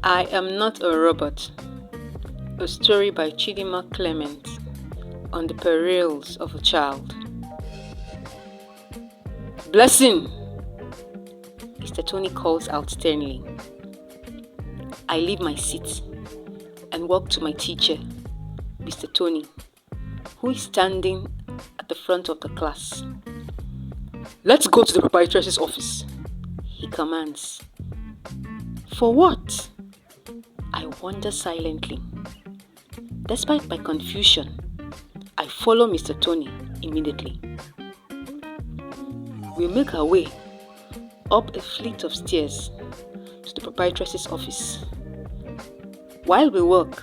I Am Not a Robot, a story by Chidima Clement on the perils of a child. Blessing! Mr. Tony calls out sternly. I leave my seat and walk to my teacher, Mr. Tony, who is standing at the front of the class. Let's go to the proprietress's office, he commands. For what? I wonder silently. Despite my confusion, I follow Mr. Tony immediately. We make our way up a flight of stairs to the proprietress's office. While we walk,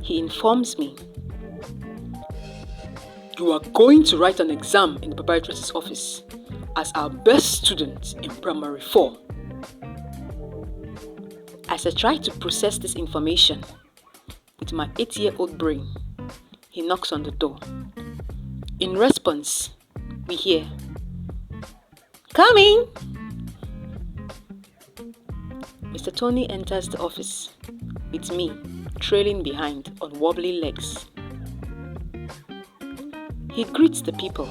he informs me, you are going to write an exam in the proprietress's office as our best student in primary 4. As I try to process this information with my 8-year-old brain, he knocks on the door. In response, we hear, "Coming!" Mr. Tony enters the office with me trailing behind on wobbly legs. He greets the people.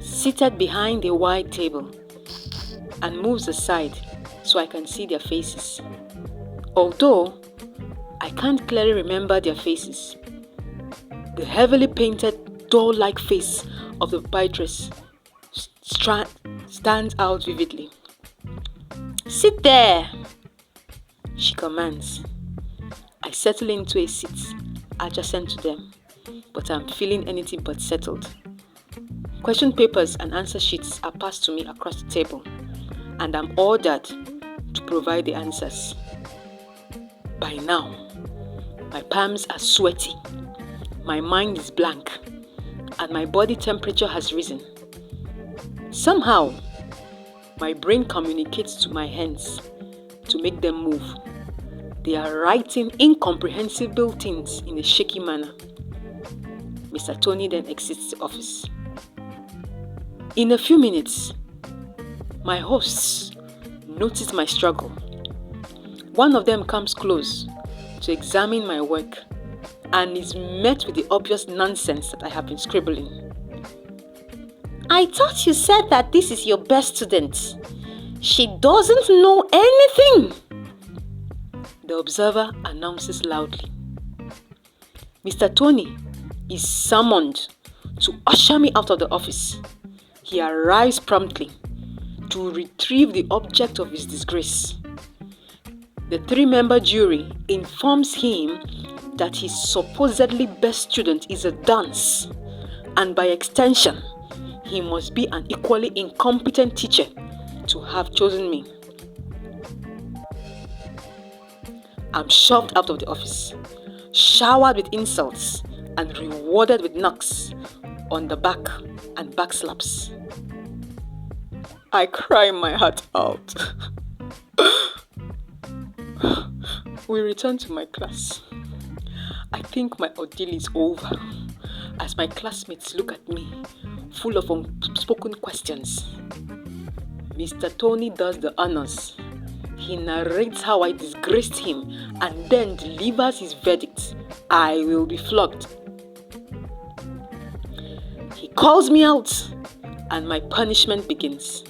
Seated behind a wide table, and moves aside so I can see their faces. Although I can't clearly remember their faces, the heavily painted doll-like face of the proprietress stands out vividly. Sit there, she commands. I settle into a seat adjacent to them, but I'm feeling anything but settled. Question papers and answer sheets are passed to me across the table, and I'm ordered to provide the answers. By now, my palms are sweaty, my mind is blank, and my body temperature has risen. Somehow, my brain communicates to my hands to make them move. They are writing incomprehensible things in a shaky manner. Mr. Tony then exits the office. In a few minutes, my hosts notice my struggle. One of them comes close to examine my work and is met with the obvious nonsense that I have been scribbling. I thought you said that this is your best student. She doesn't know anything, the observer announces loudly. Mr. Tony is summoned to usher me out of the office. He arrives promptly to retrieve the object of his disgrace. The 3-member jury informs him that his supposedly best student is a dunce, and by extension, he must be an equally incompetent teacher to have chosen me. I'm shoved out of the office, showered with insults, and rewarded with knocks on the back and back slaps. I cry my heart out. We return to my class. I think my ordeal is over as my classmates look at me, full of unspoken questions. Mr. Tony does the honors. He narrates how I disgraced him and then delivers his verdict. I will be flogged. He calls me out and my punishment begins,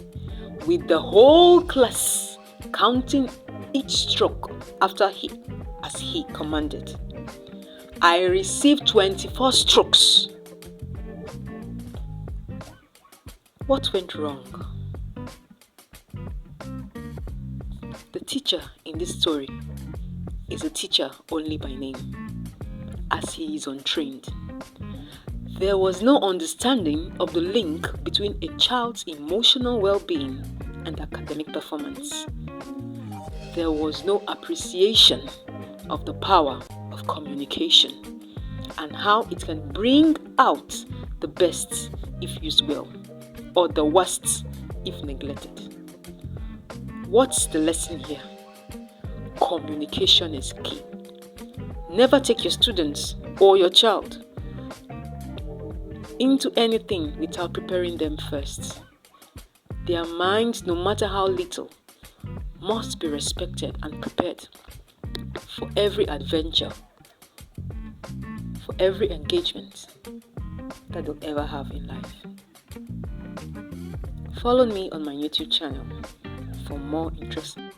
with the whole class counting each stroke as he commanded. I received 24 strokes. What went wrong? The teacher in this story is a teacher only by name, as he is untrained. There was no understanding of the link between a child's emotional well-being and academic performance. There was no appreciation of the power of communication and how it can bring out the best if used well, or the worst if neglected. What's the lesson here? Communication is key. Never take your students or your child into anything without preparing them first. Their minds, no matter how little, must be respected and prepared for every adventure, for every engagement that they'll ever have in life. Follow me on my YouTube channel for more interesting